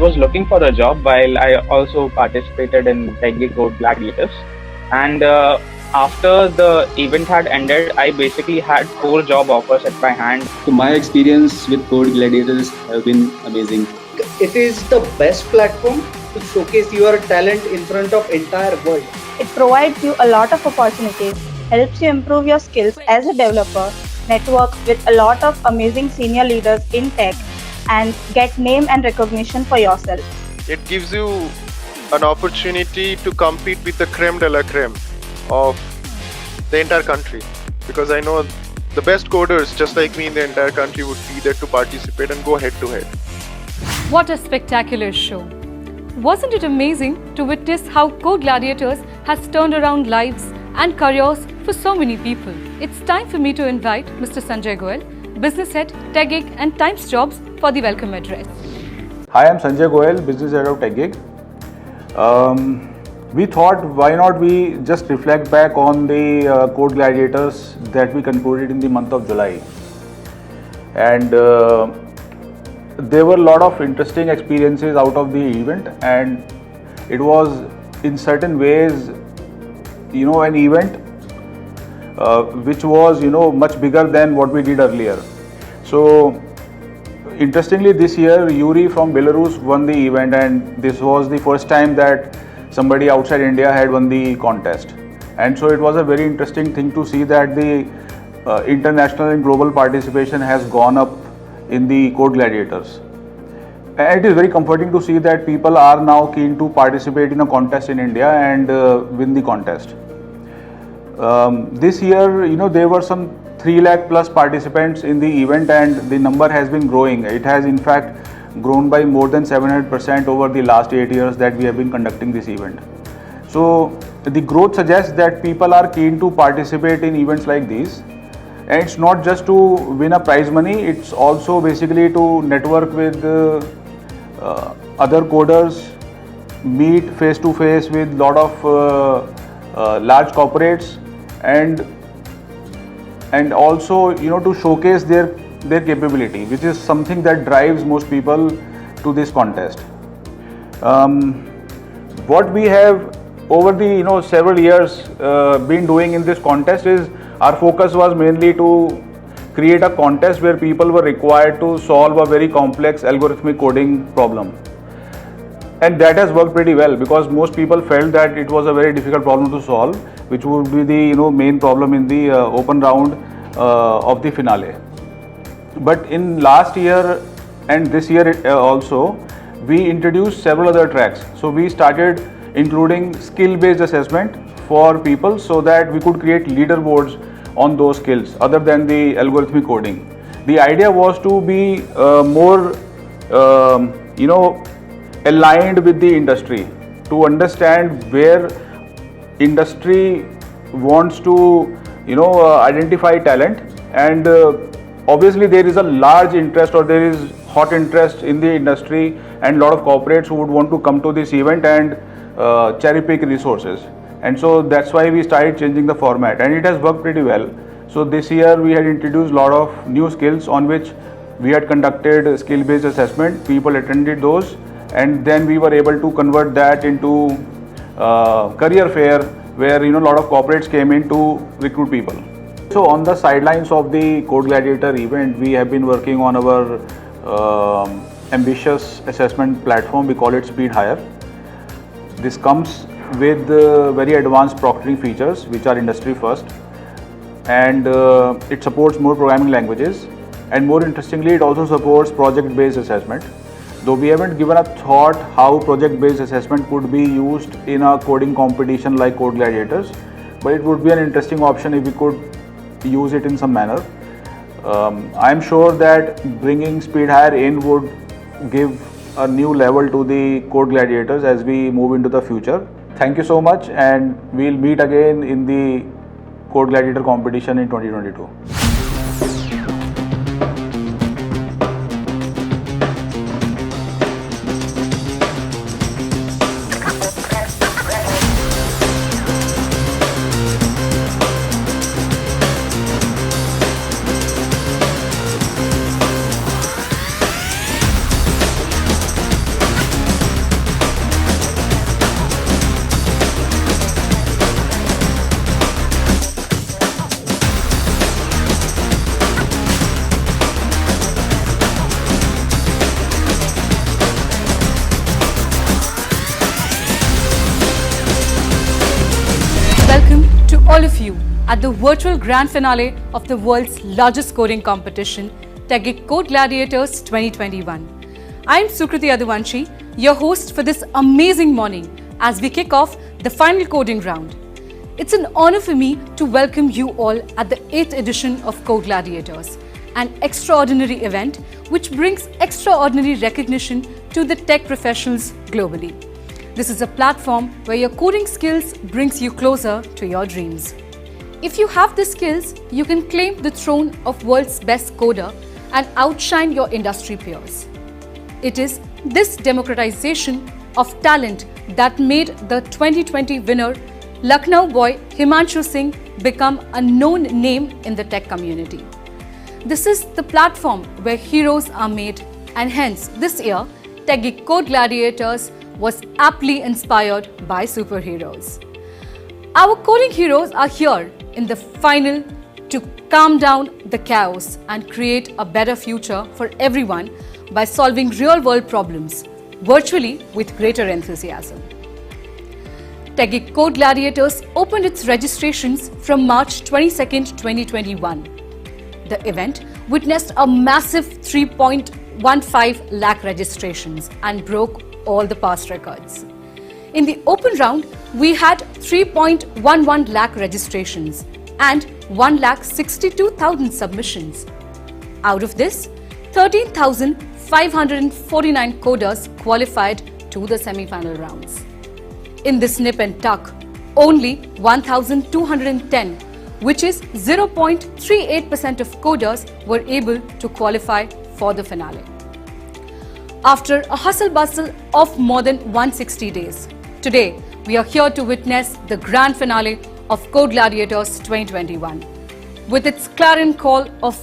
was looking for a job while I also participated in TechGig Code Gladiators. And after the event had ended, I basically had 4 job offers at my hand. So my experience with Code Gladiators have been amazing. It is the best platform to showcase your talent in front of entire world. It provides you a lot of opportunities, helps you improve your skills as a developer, network with a lot of amazing senior leaders in tech, and get name and recognition for yourself. It gives you an opportunity to compete with the creme de la creme of the entire country, because I know the best coders just like me in the entire country would be there to participate and go head to head. What a spectacular show! Wasn't it amazing to witness how Code Gladiators has turned around lives and careers for so many people? It's time for me to invite Mr. Sanjay Goel, Business Head, TechGig and Times Jobs for the welcome address. Hi, I'm Sanjay Goel, Business Head of TechGig. We thought, why not we just reflect back on the Code Gladiators that we concluded in the month of July. And there were a lot of interesting experiences out of the event, and it was in certain ways, an event which was, much bigger than what we did earlier. So, interestingly, this year, Yuri from Belarus won the event, and this was the first time that somebody outside India had won the contest. And so it was a very interesting thing to see that the international and global participation has gone up in the Code Gladiators. And it is very comforting to see that people are now keen to participate in a contest in India and win the contest. This year, there were some 3 lakh plus participants in the event, and the number has been growing. It has in fact grown by more than 700% over the last 8 years that we have been conducting this event. So the growth suggests that people are keen to participate in events like these. And it's not just to win a prize money, it's also basically to network with other coders, meet face to face with lot of large corporates, and also to showcase their capability, which is something that drives most people to this contest. What we have over the several years been doing in this contest is, our focus was mainly to create a contest where people were required to solve a very complex algorithmic coding problem. And that has worked pretty well, because most people felt that it was a very difficult problem to solve, which would be the main problem in the open round of the finale. But in last year and this year also, we introduced several other tracks. So we started including skill-based assessment for people, so that we could create leaderboards on those skills other than the algorithmic coding. The idea was to be more aligned with the industry, to understand where industry wants to identify talent, and obviously there is a large interest, or there is hot interest in the industry, and a lot of corporates who would want to come to this event and cherry pick resources. And so that's why we started changing the format, and it has worked pretty well. So this year we had introduced a lot of new skills on which we had conducted skill-based assessment. People attended those, and then we were able to convert that into career fair, where a lot of corporates came in to recruit people. So on the sidelines of the Code Gladiator event, we have been working on our ambitious assessment platform. We call it Speed Hire. This comes with very advanced proctoring features, which are industry first, and it supports more programming languages, and more interestingly, it also supports project-based assessment. Though we haven't given a thought how project-based assessment could be used in a coding competition like Code Gladiators, but it would be an interesting option if we could use it in some manner. I'm sure that bringing Speed Hire in would give a new level to the Code Gladiators as we move into the future. Thank you so much, and we'll meet again in the Code Gladiator competition in 2022. all of you at the virtual grand finale of the world's largest coding competition, TechGig Code Gladiators 2021. I am Sukriti Aduvanshi, your host for this amazing morning as we kick off the final coding round. It's an honor for me to welcome you all at the 8th edition of Code Gladiators, an extraordinary event which brings extraordinary recognition to the tech professionals globally. This is a platform where your coding skills brings you closer to your dreams. If you have the skills, you can claim the throne of world's best coder and outshine your industry peers. It is this democratization of talent that made the 2020 winner Lucknow boy Himanshu Singh become a known name in the tech community. This is the platform where heroes are made, and hence this year TechGig Code Gladiators was aptly inspired by superheroes. Our coding heroes are here in the final to calm down the chaos and create a better future for everyone by solving real-world problems virtually with greater enthusiasm. TechGig Code Gladiators opened its registrations from March 22, 2021. The event witnessed a massive 3.15 lakh registrations and broke all the past records. In the open round, we had 3.11 lakh registrations and 1,62,000 submissions. Out of this, 13,549 coders qualified to the semi-final rounds. In this nip and tuck, only 1,210, which is 0.38% of coders, were able to qualify for the finale. After a hustle-bustle of more than 160 days, today we are here to witness the grand finale of Code Gladiators 2021. With its clarion call of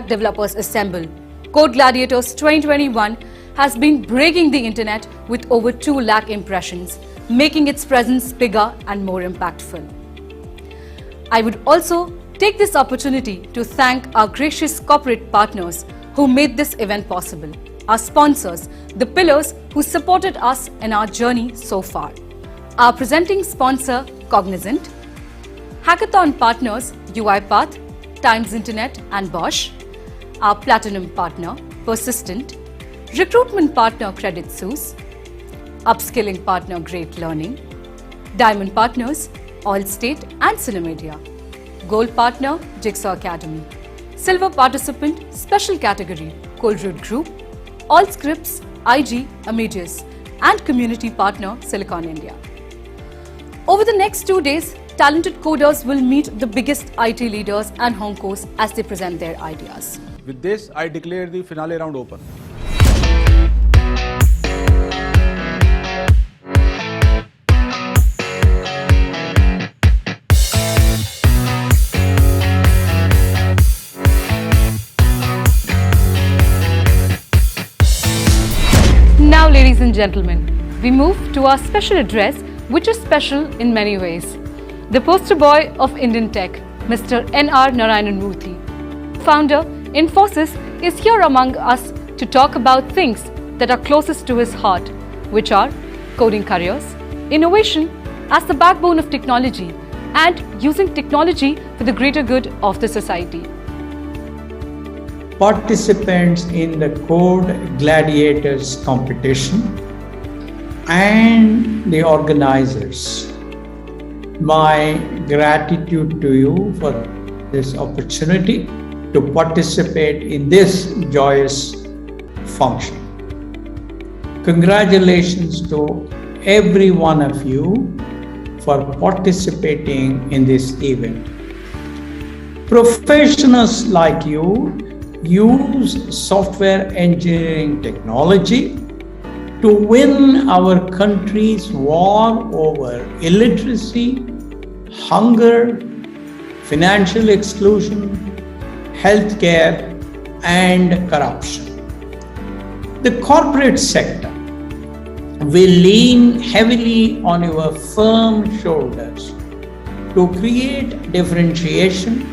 #developers assemble, Code Gladiators 2021 has been breaking the internet with over 2 lakh impressions, making its presence bigger and more impactful. I would also take this opportunity to thank our gracious corporate partners who made this event possible, our sponsors, the pillars who supported us in our journey so far. Our presenting sponsor, Cognizant, hackathon partners, UiPath, Times Internet and Bosch, our platinum partner, Persistent, recruitment partner, Credit Suisse, upskilling partner, Great Learning, diamond partners, Allstate and Cinemedia, gold partner, Jigsaw Academy, silver participant, special category, Coldroot Group, Allscripts, IG, Amadeus, and community partner, Silicon India. Over the next 2 days, talented coders will meet the biggest IT leaders and honkos as they present their ideas. With this, I declare the finale round open. Now, ladies and gentlemen, we move to our special address, which is special in many ways. The poster boy of Indian tech, Mr. N.R. Narayanan Murthy, founder, Infosys, is here among us to talk about things that are closest to his heart, which are coding careers, innovation as the backbone of technology, and using technology for the greater good of the society. Participants in the Code Gladiators competition and the organizers, my gratitude to you for this opportunity to participate in this joyous function. Congratulations to every one of you for participating in this event. Professionals like you use software engineering technology to win our country's war over illiteracy, hunger, financial exclusion, healthcare, and corruption. The corporate sector will lean heavily on your firm shoulders to create differentiation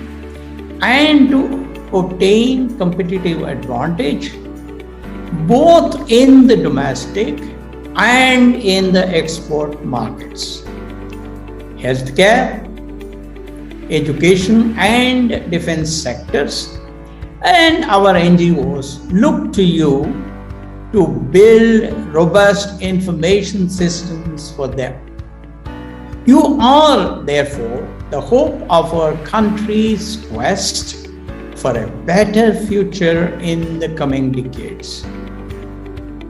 and to obtain competitive advantage both in the domestic and in the export markets. Healthcare, education and defense sectors, and our NGOs look to you to build robust information systems for them. You are, therefore, the hope of our country's quest for a better future in the coming decades.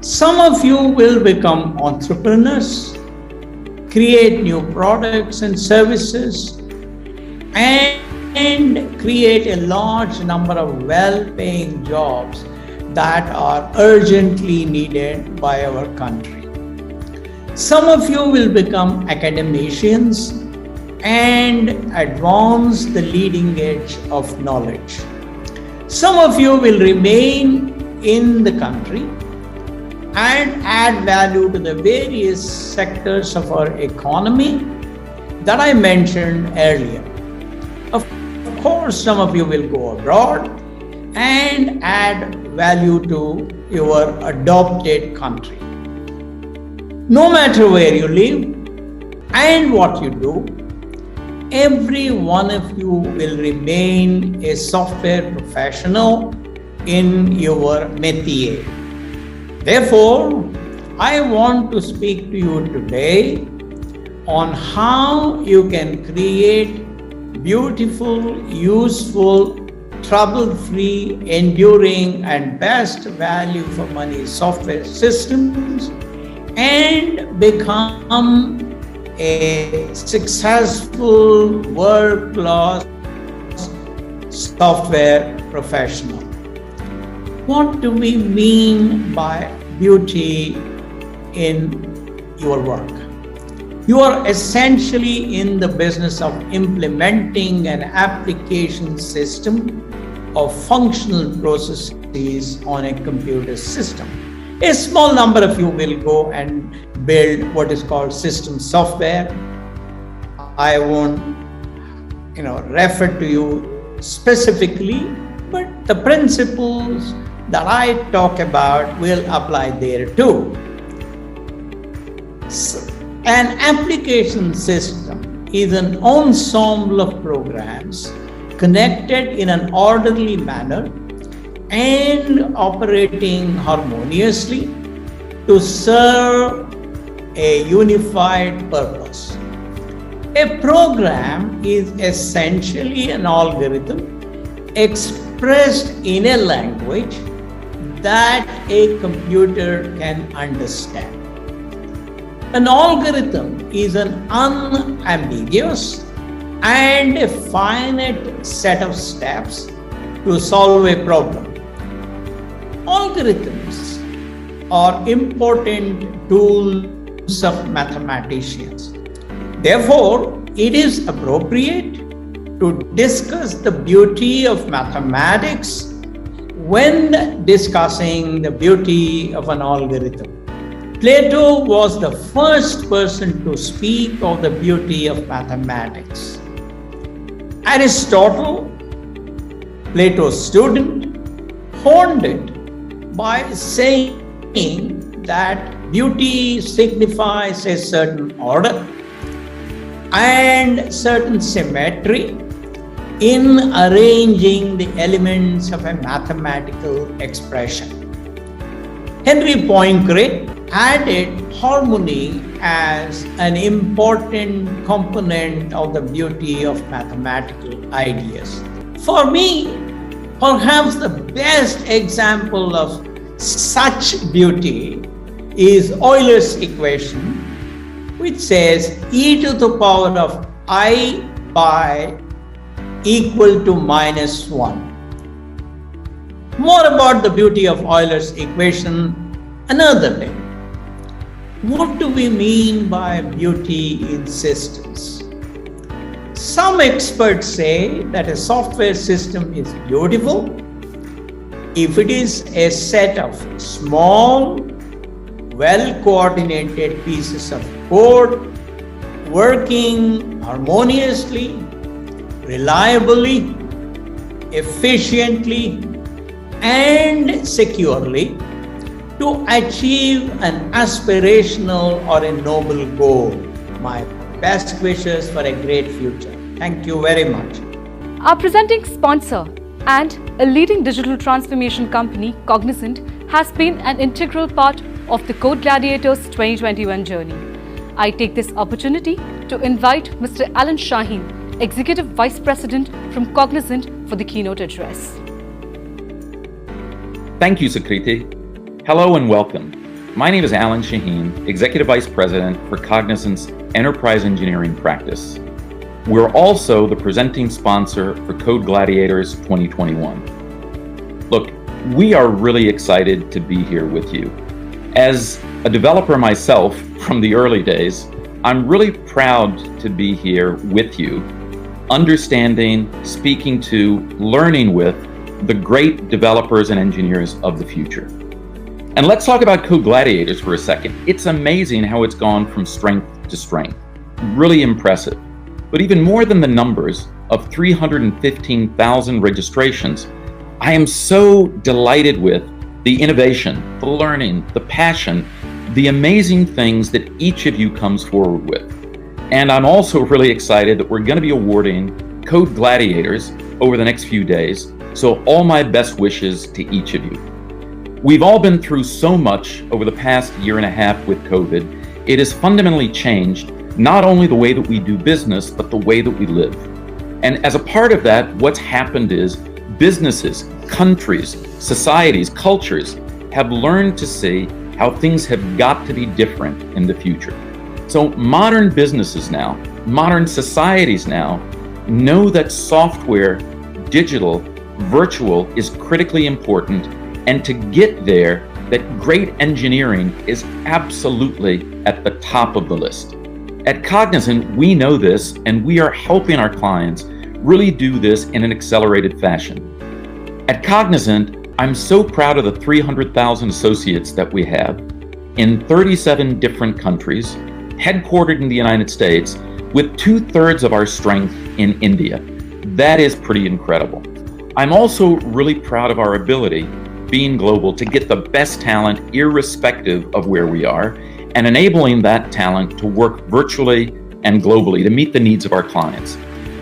Some of you will become entrepreneurs, create new products and services, and create a large number of well-paying jobs that are urgently needed by our country. Some of you will become academicians and advance the leading edge of knowledge. Some of you will remain in the country and add value to the various sectors of our economy that I mentioned earlier. Of course, some of you will go abroad and add value to your adopted country. No matter where you live and what you do, every one of you will remain a software professional in your métier. Therefore, I want to speak to you today on how you can create beautiful, useful, trouble-free, enduring, and best value for money software systems and become a successful world-class software professional. What do we mean by beauty in your work? You are essentially in the business of implementing an application system of functional processes on a computer system. A small number of you will go and build what is called system software. I won't, refer to you specifically, but the principles that I talk about will apply there too. An application system is an ensemble of programs connected in an orderly manner and operating harmoniously to serve a unified purpose. A program is essentially an algorithm expressed in a language that a computer can understand. An algorithm is an unambiguous and a finite set of steps to solve a problem. Algorithms are important tools of mathematicians. Therefore, it is appropriate to discuss the beauty of mathematics when discussing the beauty of an algorithm. Plato was the first person to speak of the beauty of mathematics. Aristotle, Plato's student, honed it by saying that beauty signifies a certain order and certain symmetry in arranging the elements of a mathematical expression. Henry Poincaré added harmony as an important component of the beauty of mathematical ideas. For me, perhaps the best example of such beauty is Euler's equation, which says e to the power of I pi equal to -1. More about the beauty of Euler's equation another day. What do we mean by beauty in systems? Some experts say that a software system is beautiful if it is a set of small, well-coordinated pieces of code working harmoniously, reliably, efficiently, and securely to achieve an aspirational or a noble goal. My best wishes for a great future. Thank you very much. Our presenting sponsor and a leading digital transformation company, Cognizant, has been an integral part of the Code Gladiators 2021 journey. I take this opportunity to invite Mr. Alan Shaheen, Executive Vice President from Cognizant, for the keynote address. Thank you, Sukriti. Hello and welcome. My name is Alan Shaheen, Executive Vice President for Cognizant's Enterprise Engineering Practice. We're also the presenting sponsor for Code Gladiators 2021. Look, we are really excited to be here with you. As a developer myself from the early days, I'm really proud to be here with you, understanding, speaking to, learning with the great developers and engineers of the future. And let's talk about Code Gladiators for a second. It's amazing how it's gone from strength to strength. Really impressive. But even more than the numbers of 315,000 registrations, I am so delighted with the innovation, the learning, the passion, the amazing things that each of you comes forward with. And I'm also really excited that we're going to be awarding Code Gladiators over the next few days. So all my best wishes to each of you. We've all been through so much over the past year and a half with COVID. It has fundamentally changed not only the way that we do business, but the way that we live. And as a part of that, what's happened is businesses, countries, societies, cultures have learned to see how things have got to be different in the future. So modern businesses now, modern societies now, know that software, digital, virtual is critically important, and to get there, that great engineering is absolutely at the top of the list. At Cognizant, we know this, and we are helping our clients really do this in an accelerated fashion. At Cognizant, I'm so proud of the 300,000 associates that we have in 37 different countries, headquartered in the United States, with 2/3 of our strength in India. That is pretty incredible. I'm also really proud of our ability, being global, to get the best talent irrespective of where we are, and enabling that talent to work virtually and globally to meet the needs of our clients.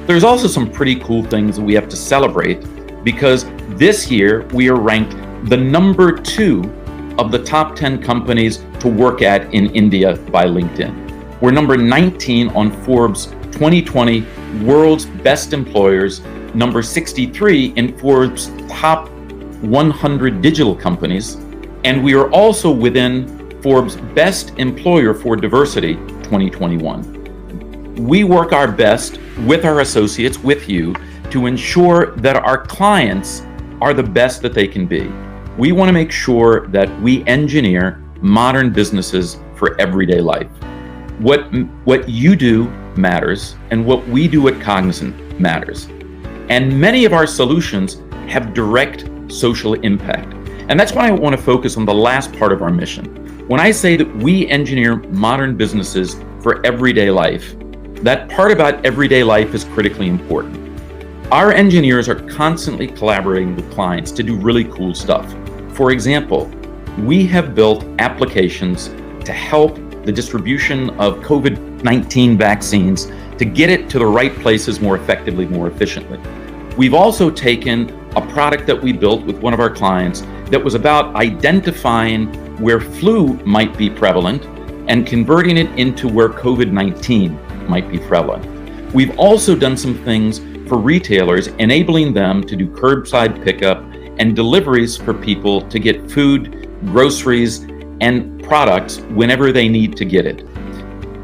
There's also some pretty cool things that we have to celebrate, because this year we are ranked the number 2 of the top 10 companies to work at in India by LinkedIn. We're number 19 on Forbes 2020 World's Best Employers, number 63 in Forbes Top 100 Digital Companies, and we are also within Forbes Best Employer for Diversity 2021. We work our best with our associates, with you, to ensure that our clients are the best that they can be. We want to make sure that we engineer modern businesses for everyday life. What you do matters, and what we do at Cognizant matters. And many of our solutions have direct social impact. And that's why I want to focus on the last part of our mission. When I say that we engineer modern businesses for everyday life, that part about everyday life is critically important. Our engineers are constantly collaborating with clients to do really cool stuff. For example, we have built applications to help the distribution of COVID-19 vaccines to get it to the right places more effectively, more efficiently. We've also taken a product that we built with one of our clients that was about identifying where flu might be prevalent and converting it into where COVID-19 might be prevalent. We've also done some things for retailers, enabling them to do curbside pickup and deliveries for people to get food, groceries, and products whenever they need to get it.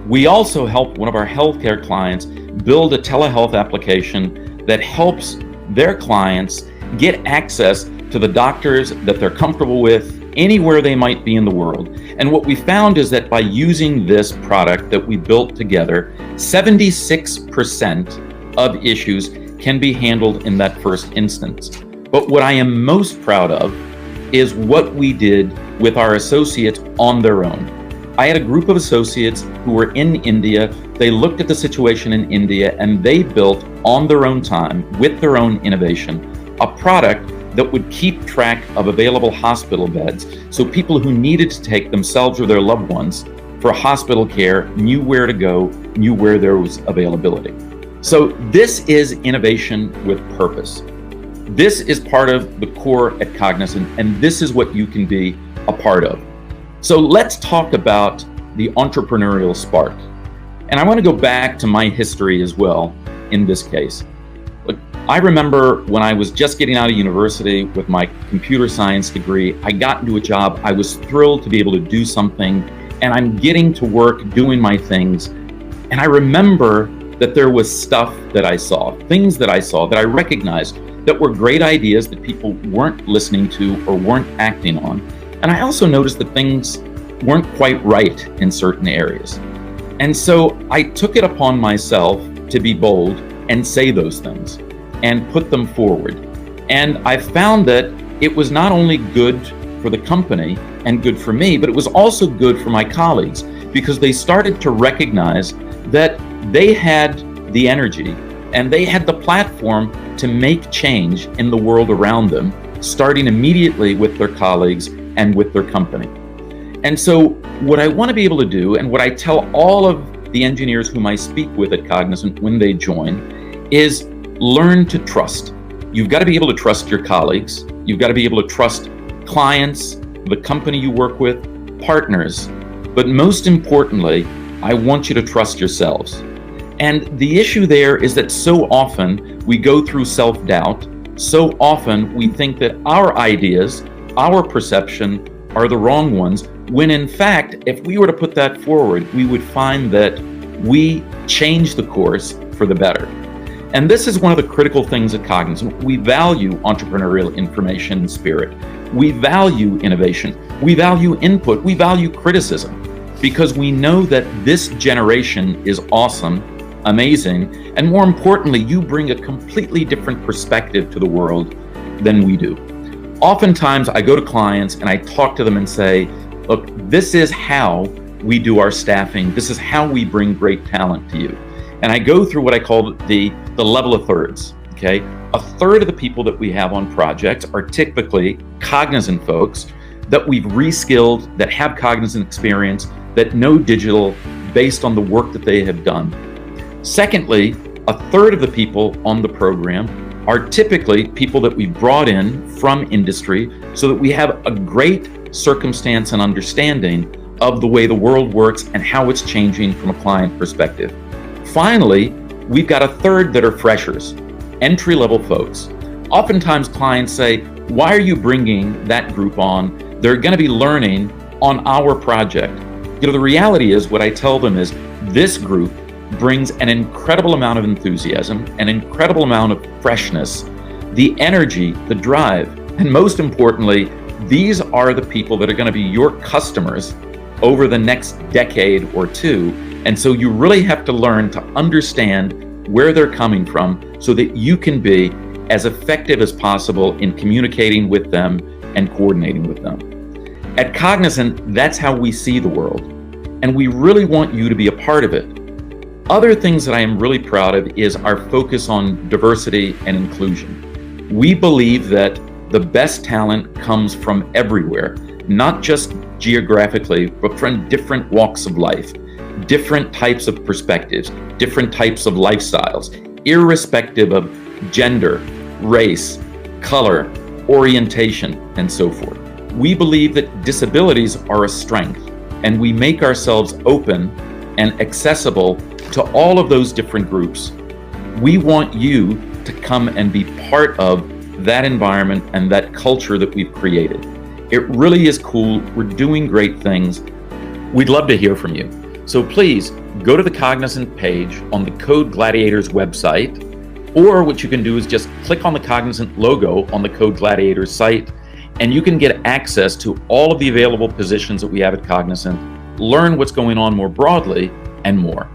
We also helped one of our healthcare clients build a telehealth application that helps their clients get access to the doctors that they're comfortable with anywhere they might be in the world. And what we found is that by using this product that we built together, 76% of issues can be handled in that first instance. But what I am most proud of is what we did with our associates on their own. I had a group of associates who were in India. They looked at the situation in India and they built on their own time, with their own innovation, a product that would keep track of available hospital beds, so people who needed to take themselves or their loved ones for hospital care knew where to go, knew where there was availability. So this is innovation with purpose. This is part of the core at Cognizant, and this is what you can be a part of. So let's talk about the entrepreneurial spark. And I want to go back to my history as well in this case. Look, I remember when I was just getting out of university with my computer science degree, I got into a job. I was thrilled to be able to do something, and I'm getting to work doing my things. And I remember that there was stuff that I saw, things that I saw that I recognized that were great ideas that people weren't listening to or weren't acting on. And I also noticed that things weren't quite right in certain areas. And so I took it upon myself to be bold and say those things and put them forward. And I found that it was not only good for the company and good for me, but it was also good for my colleagues, because they started to recognize that they had the energy and they had the platform to make change in the world around them, starting immediately with their colleagues and with their company. And so what I want to be able to do, and what I tell all of the engineers whom I speak with at Cognizant when they join, is learn to trust. You've got to be able to trust your colleagues. You've got to be able to trust clients, the company you work with, partners. But most importantly, I want you to trust yourselves. And the issue there is that so often we go through self-doubt. So often we think that our ideas, our perception are the wrong ones, when in fact, if we were to put that forward, we would find that we change the course for the better. And this is one of the critical things at Cognizant. We value entrepreneurial information and spirit. We value innovation. We value input. We value criticism, because we know that this generation is awesome, amazing, and more importantly, you bring a completely different perspective to the world than we do. Oftentimes, I go to clients and I talk to them and say, look, this is how we do our staffing. This is how we bring great talent to you. And I go through what I call the level of thirds, okay? A third of the people that we have on projects are typically Cognizant folks that we've reskilled, that have Cognizant experience, that know digital based on the work that they have done. Secondly, a third of the people on the program are typically people that we brought in from industry so that we have a great circumstance and understanding of the way the world works and how it's changing from a client perspective. Finally, we've got a third that are freshers, entry-level folks. Oftentimes clients say, why are you bringing that group on? They're going to be learning on our project. You know, the reality is, what I tell them is, this group brings an incredible amount of enthusiasm, an incredible amount of freshness, the energy, the drive, and most importantly, these are the people that are going to be your customers over the next decade or two. And so you really have to learn to understand where they're coming from so that you can be as effective as possible in communicating with them and coordinating with them. At Cognizant, that's how we see the world, and we really want you to be a part of it. Other things that I am really proud of is our focus on diversity and inclusion. We believe that the best talent comes from everywhere, not just geographically, but from different walks of life, different types of perspectives, different types of lifestyles, irrespective of gender, race, color, orientation, and so forth. We believe that disabilities are a strength, and we make ourselves open and accessible to all of those different groups. We want you to come and be part of that environment and that culture that we've created. It really is cool. We're doing great things. We'd love to hear from you. So please go to the Cognizant page on the Code Gladiators website, or what you can do is just click on the Cognizant logo on the Code Gladiators site, and you can get access to all of the available positions that we have at Cognizant, learn what's going on more broadly, and more.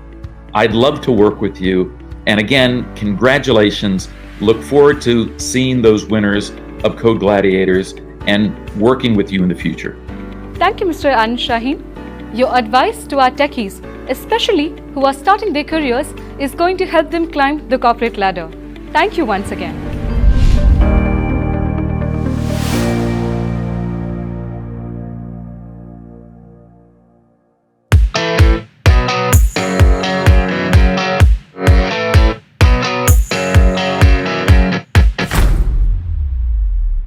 I'd love to work with you. And again, congratulations. Look forward to seeing those winners of Code Gladiators and working with you in the future. Thank you, Mr. Anand Shaheen. Your advice to our techies, especially who are starting their careers, is going to help them climb the corporate ladder. Thank you once again.